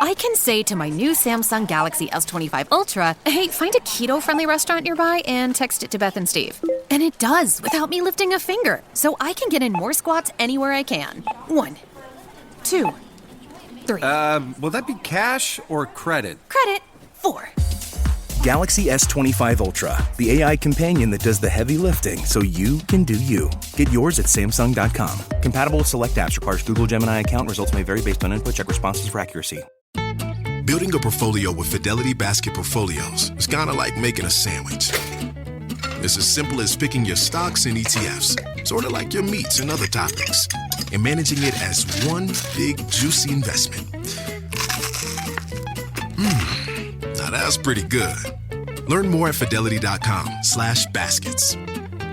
I can say to my new Samsung Galaxy S25 Ultra, hey, find a keto-friendly restaurant nearby and text it to Beth and Steve. And it does, without me lifting a finger. So I can get in more squats anywhere I can. 1, 2, 3. Will that be cash or credit? Credit. 4. Galaxy S25 Ultra, the AI companion that does the heavy lifting so you can do you. Get yours at Samsung.com. Compatible with select apps. Requires Google Gemini account. Results may vary based on input. Check responses for accuracy. Building a portfolio with Fidelity Basket Portfolios is kind of like making a sandwich. It's as simple as picking your stocks and ETFs, sort of like your meats and other toppings, and managing it as one big, juicy investment. Now that's pretty good. Learn more at Fidelity.com/baskets.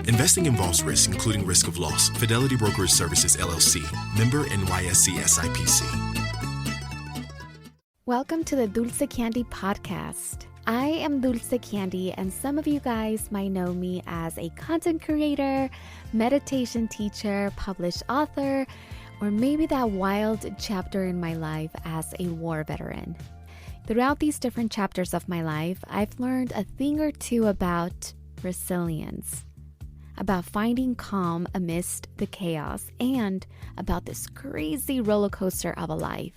Investing involves risk, including risk of loss. Fidelity Brokerage Services, LLC. Member NYSE SIPC. Welcome to the Dulce Candy podcast. I am Dulce Candy, and some of you guys might know me as a content creator, meditation teacher, published author, or maybe that wild chapter in my life as a war veteran. Throughout these different chapters of my life, I've learned a thing or two about resilience, about finding calm amidst the chaos, and about this crazy roller coaster of a life.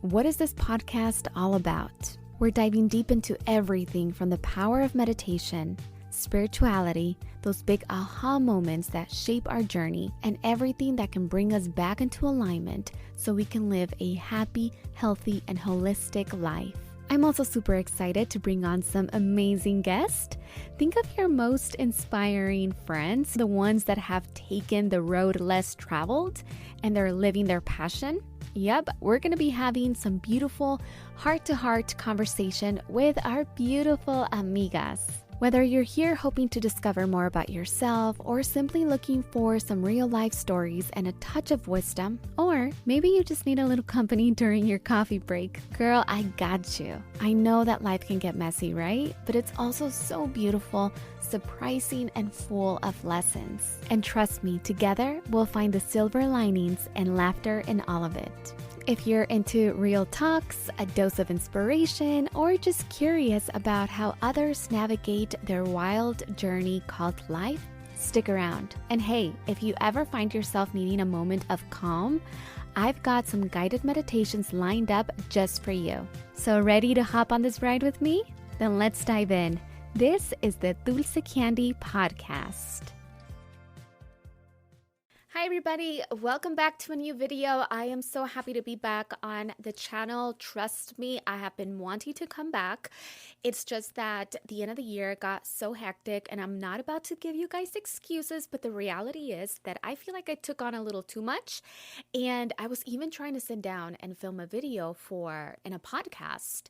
What is this podcast all about? We're diving deep into everything from the power of meditation, spirituality, those big aha moments that shape our journey, and everything that can bring us back into alignment so we can live a happy, healthy, and holistic life. I'm also super excited to bring on some amazing guests. Think of your most inspiring friends, the ones that have taken the road less traveled and they're living their passion. Yep, we're going to be having some beautiful heart-to-heart conversation with our beautiful amigas. Whether you're here hoping to discover more about yourself or simply looking for some real-life stories and a touch of wisdom, or maybe you just need a little company during your coffee break, girl, I got you. I know that life can get messy, right? But it's also so beautiful, surprising, and full of lessons. And trust me, together we'll find the silver linings and laughter in all of it. If you're into real talks, a dose of inspiration, or just curious about how others navigate their wild journey called life, stick around. And hey, if you ever find yourself needing a moment of calm, I've got some guided meditations lined up just for you. So ready to hop on this ride with me? Then let's dive in. This is the Dulce Candy podcast. Hi everybody, welcome back to a new video. I am so happy to be back on the channel. Trust me, I have been wanting to come back. It's just that the end of the year got so hectic, and I'm not about to give you guys excuses, but the reality is that I feel like I took on a little too much, and I was even trying to sit down and film a video in a podcast,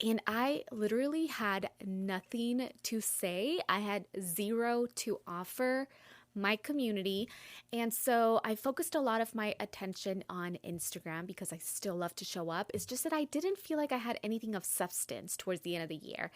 and I literally had nothing to say. I had zero to offer my community. And so I focused a lot of my attention on Instagram because I still love to show up. It's just that I didn't feel like I had anything of substance towards the end of the year.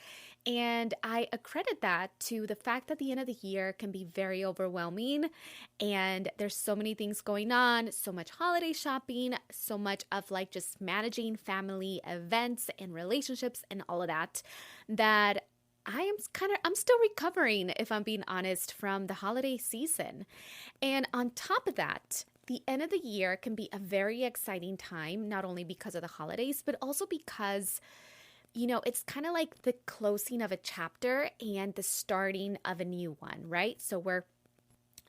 And I accredit that to the fact that the end of the year can be very overwhelming. And there's so many things going on, so much holiday shopping, so much of like just managing family events and relationships and all of that, that I'm still recovering, if I'm being honest, from the holiday season. And on top of that, the end of the year can be a very exciting time, not only because of the holidays, but also because, it's kind of like the closing of a chapter and the starting of a new one, right? So we're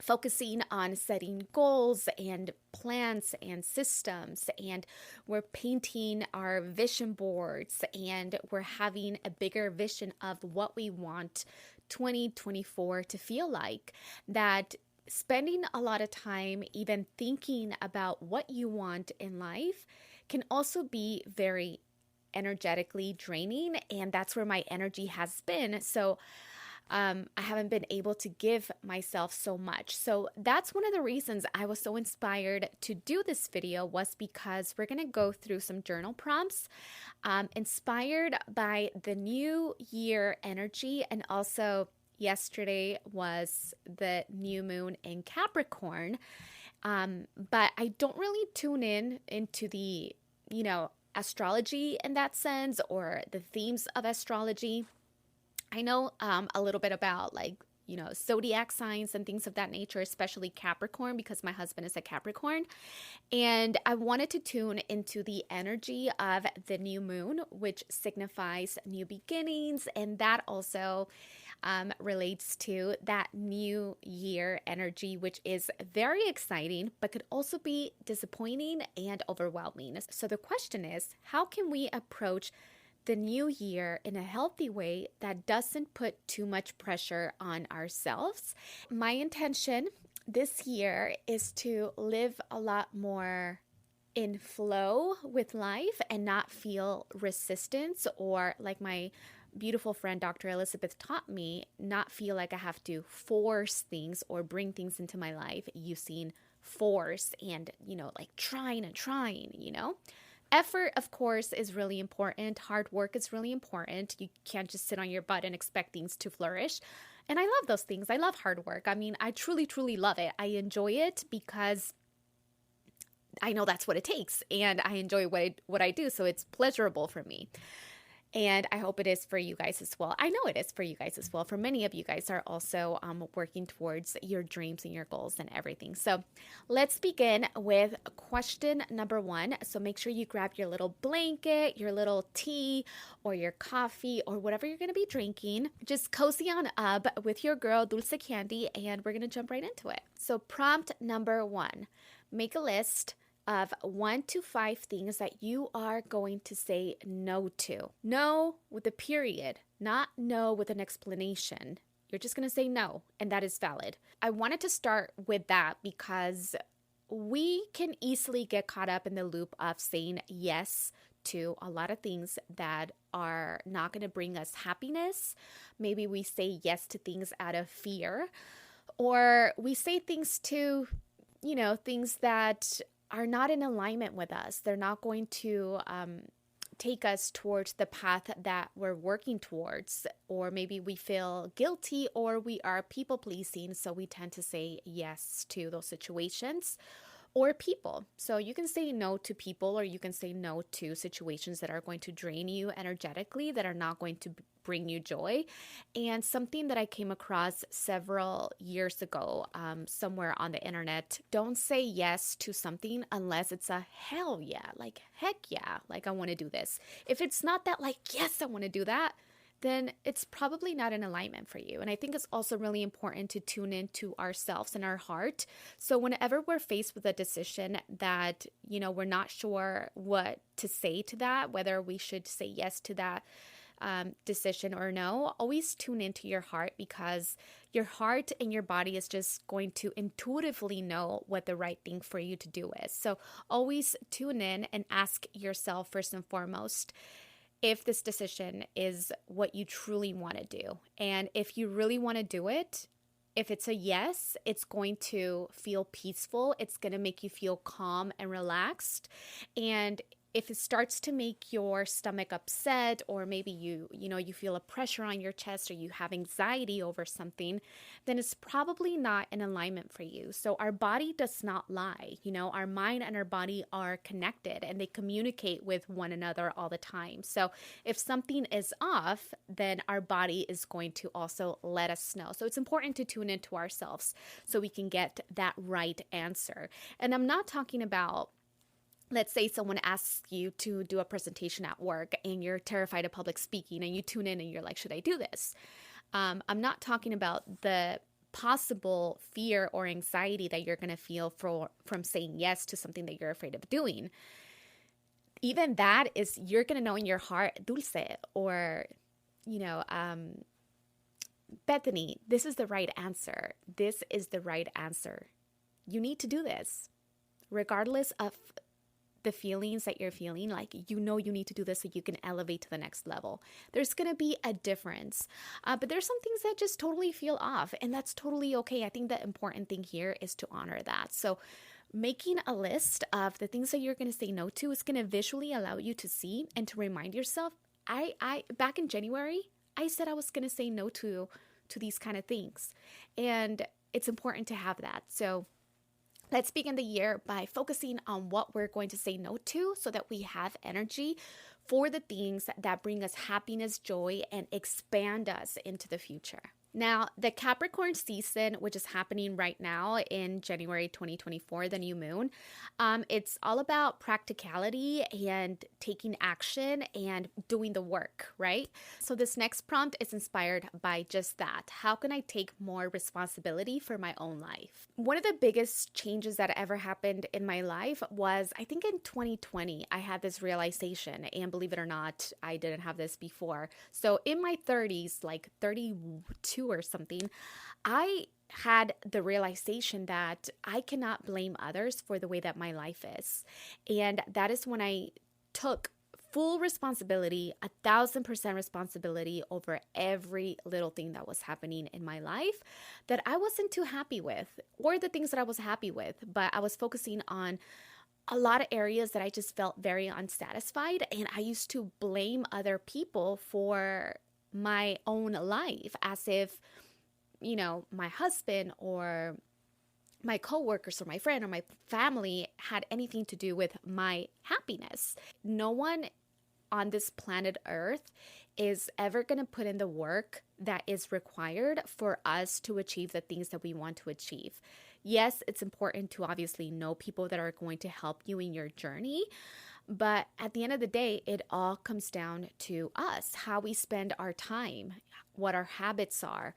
focusing on setting goals and plans and systems, and we're painting our vision boards, and we're having a bigger vision of what we want 2024 to feel like. That spending a lot of time even thinking about what you want in life can also be very energetically draining, and that's where my energy has been. So I haven't been able to give myself so much. So that's one of the reasons I was so inspired to do this video, was because we're going to go through some journal prompts inspired by the new year energy. And also yesterday was the new moon in Capricorn. But I don't really tune into the, astrology in that sense, or the themes of astrology. I know a little bit about zodiac signs and things of that nature, especially Capricorn, because my husband is a Capricorn. And I wanted to tune into the energy of the new moon, which signifies new beginnings. And that also relates to that new year energy, which is very exciting, but could also be disappointing and overwhelming. So the question is, how can we approach the new year in a healthy way that doesn't put too much pressure on ourselves? My intention this year is to live a lot more in flow with life and not feel resistance, or like my beautiful friend Dr. Elizabeth taught me, not feel like I have to force things or bring things into my life using force and, like trying and trying. Effort, of course, is really important. Hard work is really important. You can't just sit on your butt and expect things to flourish. And I love those things. I love hard work. I mean, I truly, truly love it. I enjoy it because I know that's what it takes, and I enjoy what I do. So it's pleasurable for me. And I hope it is for you guys as well. I know it is for you guys as well. For many of you guys are also working towards your dreams and your goals and everything. So let's begin with question number 1. So make sure you grab your little blanket, your little tea, or your coffee, or whatever you're going to be drinking. Just cozy on up with your girl, Dulce Candy, and we're going to jump right into it. So prompt number 1, make a list of 1 to 5 things that you are going to say no to. No with a period, not no with an explanation. You're just going to say no, and that is valid. I wanted to start with that because we can easily get caught up in the loop of saying yes to a lot of things that are not going to bring us happiness. Maybe we say yes to things out of fear, or we say things to, things that are not in alignment with us. They're not going to take us towards the path that we're working towards. Or maybe we feel guilty, or we are people pleasing, so we tend to say yes to those situations or people. So you can say no to people, or you can say no to situations that are going to drain you energetically, that are not going to bring you joy. And something that I came across several years ago, somewhere on the internet, don't say yes to something unless it's a hell yeah, like heck yeah, like I want to do this. If it's not that like, yes, I want to do that, then it's probably not in alignment for you. And I think it's also really important to tune into ourselves and our heart. So whenever we're faced with a decision that, we're not sure what to say to that, whether we should say yes to that decision or no, always tune into your heart, because your heart and your body is just going to intuitively know what the right thing for you to do is. So always tune in and ask yourself first and foremost if this decision is what you truly want to do. And if you really want to do it, if it's a yes, it's going to feel peaceful. It's going to make you feel calm and relaxed. And if it starts to make your stomach upset, or maybe you feel a pressure on your chest, or you have anxiety over something, then it's probably not in alignment for you. So our body does not lie. Our mind and our body are connected, and they communicate with one another all the time. So if something is off, then our body is going to also let us know. So it's important to tune into ourselves so we can get that right answer. And I'm not talking about, let's say someone asks you to do a presentation at work and you're terrified of public speaking, and you tune in and you're like, should I do this? I'm not talking about the possible fear or anxiety that you're going to feel from saying yes to something that you're afraid of doing. Even that is, you're going to know in your heart, Dulce, or, Bethany, this is the right answer. This is the right answer. You need to do this, regardless of the feelings that you're feeling, like you need to do this so you can elevate to the next level. There's going to be a difference, but there's some things that just totally feel off, and that's totally okay. I think the important thing here is to honor that. So making a list of the things that you're going to say no to is going to visually allow you to see and to remind yourself, I back in January, I said I was going to say no to these kind of things, and it's important to have that. So Let's begin the year by focusing on what we're going to say no to so that we have energy for the things that bring us happiness, joy, and expand us into the future. Now, the Capricorn season, which is happening right now in January 2024, the new moon, it's all about practicality and taking action and doing the work, right? So this next prompt is inspired by just that. How can I take more responsibility for my own life? One of the biggest changes that ever happened in my life was, I think in 2020, I had this realization, and believe it or not, I didn't have this before. So in my 30s, like 32 or something, I had the realization that I cannot blame others for the way that my life is. And that is when I took full responsibility, 1,000% responsibility over every little thing that was happening in my life that I wasn't too happy with, or the things that I was happy with, but I was focusing on a lot of areas that I just felt very unsatisfied. And I used to blame other people for my own life, as if, you know, my husband or my coworkers or my friend or my family had anything to do with my happiness. No one on this planet Earth is ever going to put in the work that is required for us to achieve the things that we want to achieve. Yes, it's important to obviously know people that are going to help you in your journey. But at the end of the day, it all comes down to us, how we spend our time, what our habits are,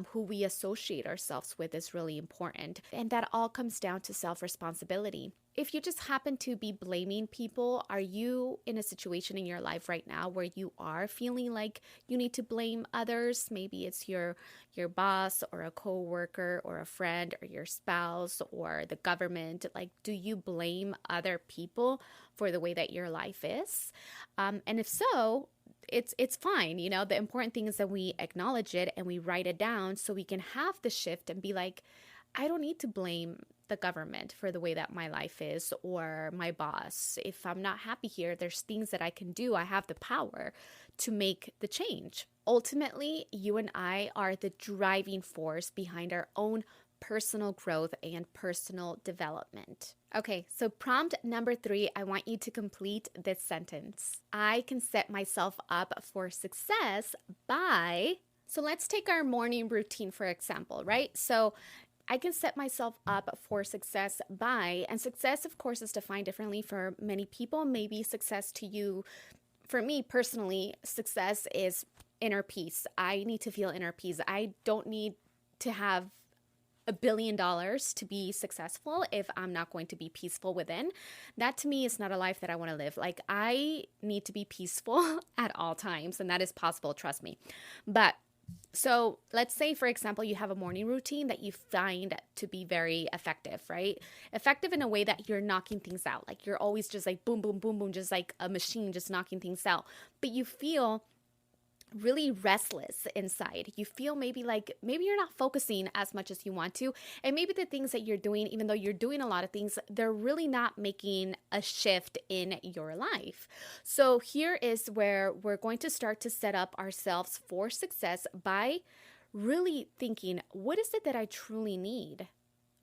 who we associate ourselves with is really important. And that all comes down to self-responsibility. If you just happen to be blaming people, are you in a situation in your life right now where you are feeling like you need to blame others? Maybe it's your boss or a coworker or a friend or your spouse or the government. Like, do you blame other people for the way that your life is? And if so, it's fine. You know, the important thing is that we acknowledge it and we write it down so we can have the shift and be like, I don't need to blame the government for the way that my life is or my boss. If I'm not happy here, there's things that I can do. I have the power to make the change. Ultimately, you and I are the driving force behind our own personal growth and personal development. Okay, so prompt number 3, I want you to complete this sentence. I can set myself up for success by... So let's take our morning routine, for example, right? So I can set myself up for success by, and success, of course, is defined differently for many people. Maybe success to you, for me personally, success is inner peace. I need to feel inner peace. I don't need to have $1 billion to be successful if I'm not going to be peaceful within. That to me is not a life that I want to live. Like, I need to be peaceful at all times, and that is possible, trust me. But so let's say, for example, you have a morning routine that you find to be very effective, right? Effective in a way that you're knocking things out. Like, you're always just like boom, boom, boom, boom, just like a machine, just knocking things out. But you feel really restless inside. You feel maybe you're not focusing as much as you want to. And maybe the things that you're doing, even though you're doing a lot of things, they're really not making a shift in your life. So here is where we're going to start to set up ourselves for success by really thinking, what is it that I truly need?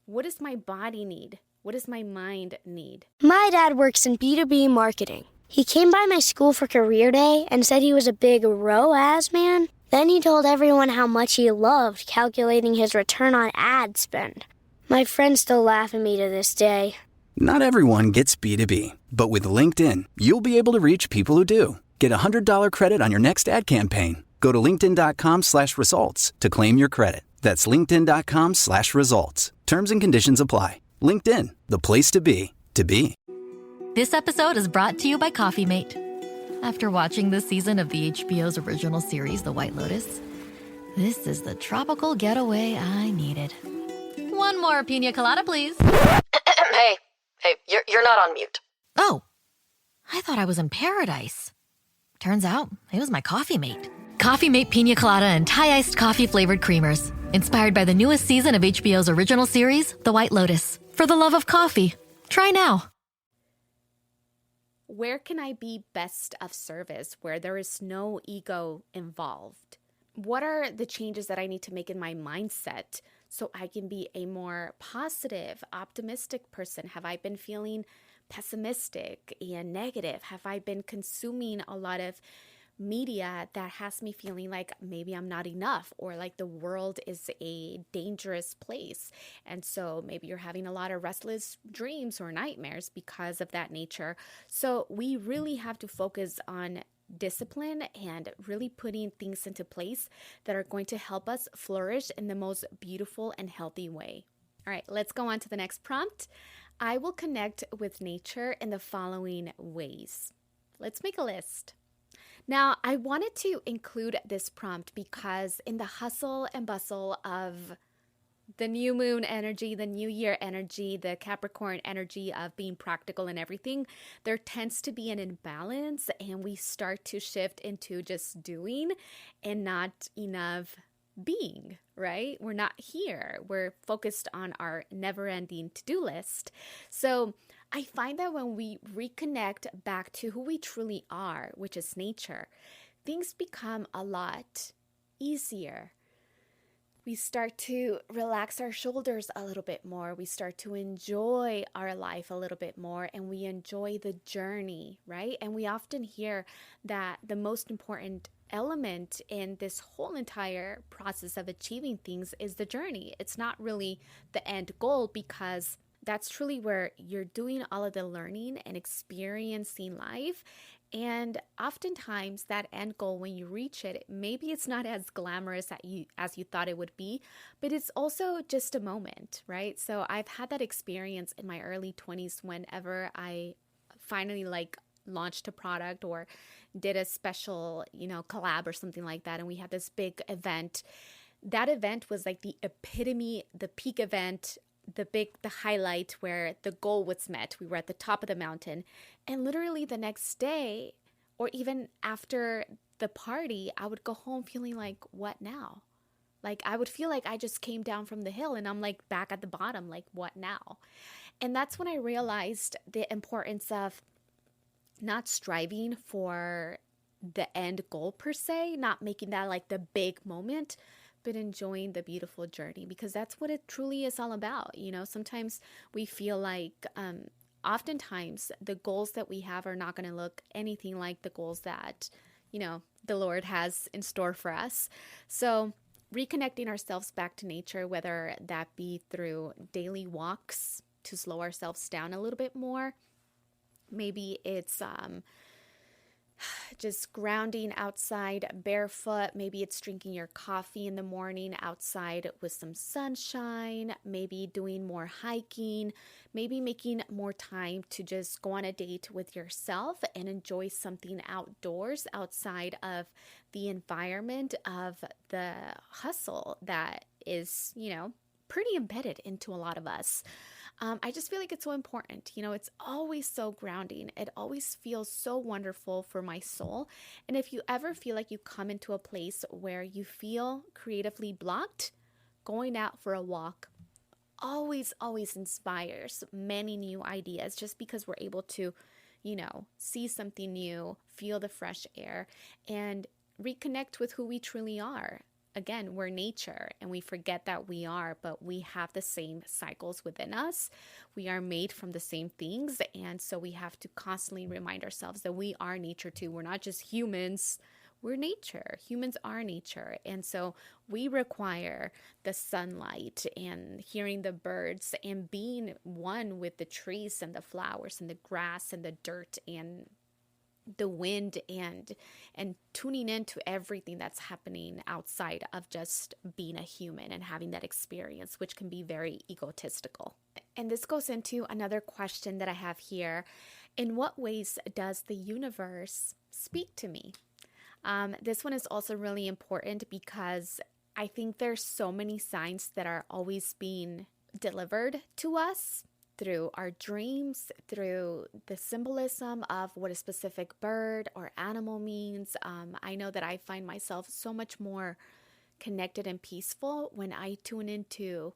What does my body need? What does my mind need? My dad works in B2B marketing. He came by my school for career day and said he was a big ROAS man. Then he told everyone how much he loved calculating his return on ad spend. My friends still laugh at me to this day. Not everyone gets B2B, but with LinkedIn, you'll be able to reach people who do. Get a $100 credit on your next ad campaign. Go to linkedin.com/results to claim your credit. That's linkedin.com/results. Terms and conditions apply. LinkedIn, the place to be, to be. This episode is brought to you by Coffee Mate. After watching this season of the HBO's original series, The White Lotus, this is the tropical getaway I needed. One more pina colada, please. Hey, you're not on mute. Oh, I thought I was in paradise. Turns out it was my Coffee Mate. Coffee Mate pina colada and Thai iced coffee flavored creamers. Inspired by the newest season of HBO's original series, The White Lotus. For the love of coffee. Try now. Where can I be best of service where there is no ego involved? What are the changes that I need to make in my mindset so I can be a more positive, optimistic person? Have I been feeling pessimistic and negative? Have I been consuming a lot of media that has me feeling like maybe I'm not enough, or like the world is a dangerous place? And so maybe you're having a lot of restless dreams or nightmares because of that nature. So we really have to focus on discipline and really putting things into place that are going to help us flourish in the most beautiful and healthy way. All right, let's go on to the next prompt. I will connect with nature in the following ways. Let's make a list. Now, I wanted to include this prompt because in the hustle and bustle of the new moon energy, the new year energy, the Capricorn energy of being practical and everything, there tends to be an imbalance, and we start to shift into just doing and not enough being, right? We're not here. We're focused on our never-ending to-do list. So I find that when we reconnect back to who we truly are, which is nature, things become a lot easier. We start to relax our shoulders a little bit more. We start to enjoy our life a little bit more, and we enjoy the journey, right? And we often hear that the most important element in this whole entire process of achieving things is the journey. It's not really the end goal, because that's truly where you're doing all of the learning and experiencing life. And oftentimes that end goal, when you reach it, maybe it's not as glamorous as you thought it would be, but it's also just a moment, right? So I've had that experience in my early 20s whenever I finally launched a product or did a special, collab or something like that. And we had this big event. That event was like the epitome, the peak event, the highlight where the goal was met. We were at the top of the mountain, and literally the next day, or even after the party, I would go home feeling like, what now? Like I would feel like I just came down from the hill and I'm like back at the bottom, like what now? And that's when I realized the importance of not striving for the end goal per se, not making that like the big moment, but enjoying the beautiful journey, because that's what it truly is all about. Sometimes we feel like oftentimes the goals that we have are not going to look anything like the goals that, the Lord has in store for us. So reconnecting ourselves back to nature, whether that be through daily walks to slow ourselves down a little bit more. Maybe it's just grounding outside barefoot. Maybe it's drinking your coffee in the morning outside with some sunshine. Maybe doing more hiking. Maybe making more time to just go on a date with yourself and enjoy something outdoors outside of the environment of the hustle that is, pretty embedded into a lot of us. I just feel like it's so important. It's always so grounding. It always feels so wonderful for my soul. And if you ever feel like you come into a place where you feel creatively blocked, going out for a walk always inspires many new ideas, just because we're able to, see something new, feel the fresh air, and reconnect with who we truly are. Again, we're nature, and we forget that we are, but we have the same cycles within us. We are made from the same things, and so we have to constantly remind ourselves that we are nature too. We're not just humans, we're nature. Humans are nature, and so we require the sunlight and hearing the birds and being one with the trees and the flowers and the grass and the dirt and the wind and tuning into everything that's happening outside of just being a human and having that experience, which can be very egotistical. And this goes into another question that I have here. In what ways does the universe speak to me? This one is also really important because I think there's so many signs that are always being delivered to us through our dreams, through the symbolism of what a specific bird or animal means. I know that I find myself so much more connected and peaceful when I tune into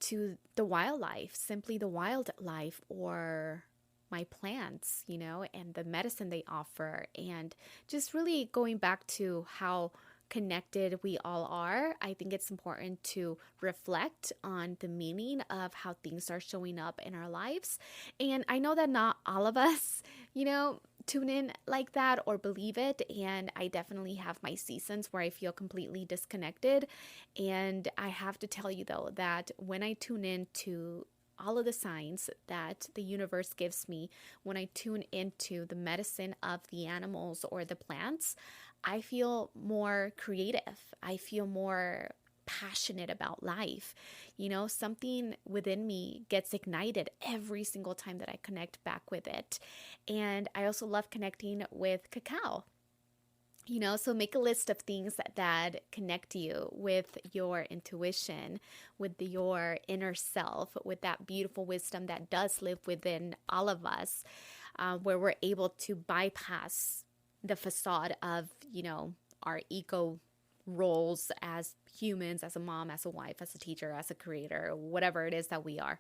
the wildlife, simply the wildlife, or my plants, and the medicine they offer, and just really going back to how connected we all are, I think it's important to reflect on the meaning of how things are showing up in our lives. And I know that not all of us, tune in like that or believe it. And I definitely have my seasons where I feel completely disconnected. And I have to tell you, though, that when I tune in to all of the signs that the universe gives me, when I tune into the medicine of the animals or the plants, I feel more creative. I feel more passionate about life. Something within me gets ignited every single time that I connect back with it. And I also love connecting with cacao. So make a list of things that connect you with your intuition, with your inner self, with that beautiful wisdom that does live within all of us, where we're able to bypass the facade of, our ego roles as humans, as a mom, as a wife, as a teacher, as a creator, whatever it is that we are.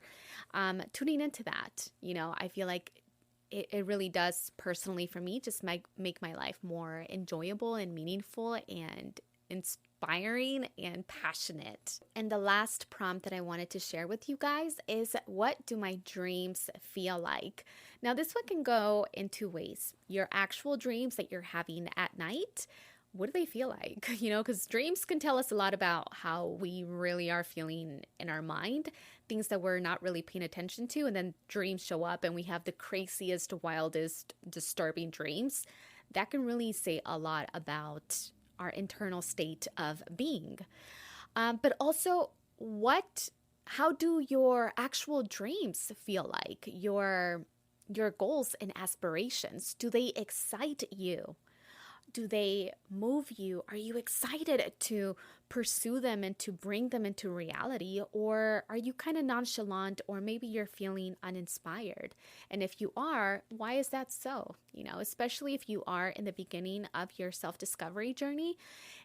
Tuning into that, I feel like it really does, personally for me, just make my life more enjoyable and meaningful and inspiring and passionate. And the last prompt that I wanted to share with you guys is, what do my dreams feel like? Now, this one can go in two ways. Your actual dreams that you're having at night, what do they feel like? Because dreams can tell us a lot about how we really are feeling in our mind, things that we're not really paying attention to. And then dreams show up and we have the craziest, wildest, disturbing dreams. That can really say a lot about our internal state of being. But also, how do your actual dreams feel like? Your goals and aspirations, do they excite you? Do they move you? Are you excited to pursue them and to bring them into reality? Or are you kind of nonchalant, or maybe you're feeling uninspired? And if you are, why is that so? Especially if you are in the beginning of your self-discovery journey.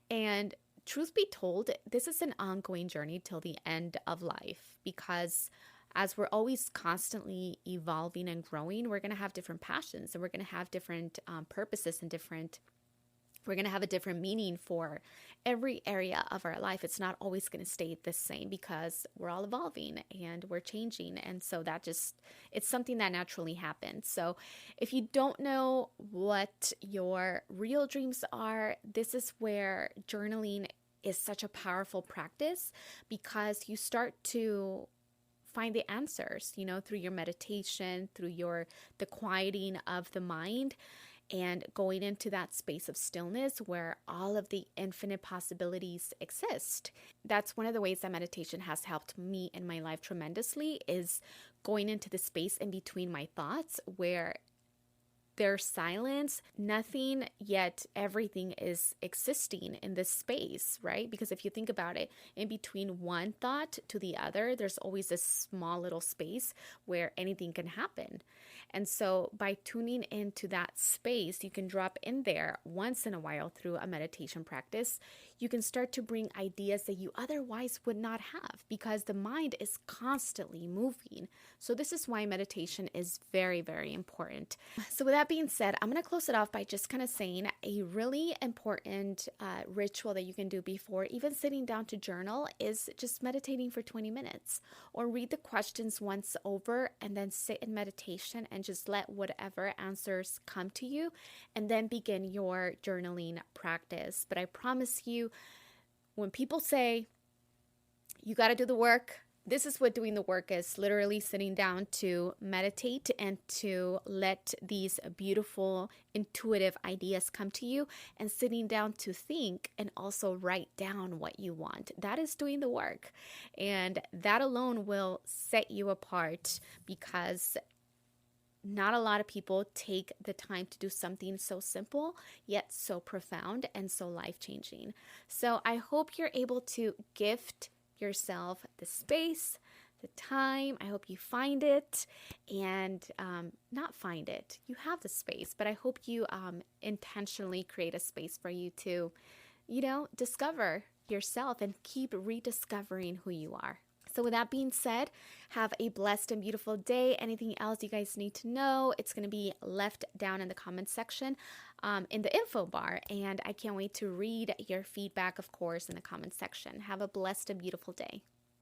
And truth be told, this is an ongoing journey till the end of life, because as we're always constantly evolving and growing, we're going to have different passions, and we're going to have different purposes, and we're going to have a different meaning for every area of our life. It's not always going to stay the same, because we're all evolving and we're changing. And so it's something that naturally happens. So if you don't know what your real dreams are, this is where journaling is such a powerful practice, because you start to find the answers, through your meditation, through the quieting of the mind, and going into that space of stillness where all of the infinite possibilities exist. That's one of the ways that meditation has helped me in my life tremendously, is going into the space in between my thoughts where there's silence, nothing, yet everything is existing in this space, right? Because if you think about it, in between one thought to the other, there's always this small little space where anything can happen. And so by tuning into that space, you can drop in there once in a while through a meditation practice. You can start to bring ideas that you otherwise would not have, because the mind is constantly moving. So this is why meditation is very, very important. So with that being said, I'm going to close it off by just kind of saying a really important ritual that you can do before even sitting down to journal is just meditating for 20 minutes, or read the questions once over and then sit in meditation and just let whatever answers come to you, and then begin your journaling practice. But I promise you, when people say you got to do the work, this is what doing the work is: literally sitting down to meditate and to let these beautiful, intuitive ideas come to you, and sitting down to think and also write down what you want. That is doing the work. And that alone will set you apart, because not a lot of people take the time to do something so simple, yet so profound and so life-changing. So I hope you're able to gift yourself the space, the time. I hope you find it, and not find it. You have the space, but I hope you intentionally create a space for you to, discover yourself and keep rediscovering who you are. So with that being said, have a blessed and beautiful day. Anything else you guys need to know, it's going to be left down in the comments section in the info bar. And I can't wait to read your feedback, of course, in the comments section. Have a blessed and beautiful day.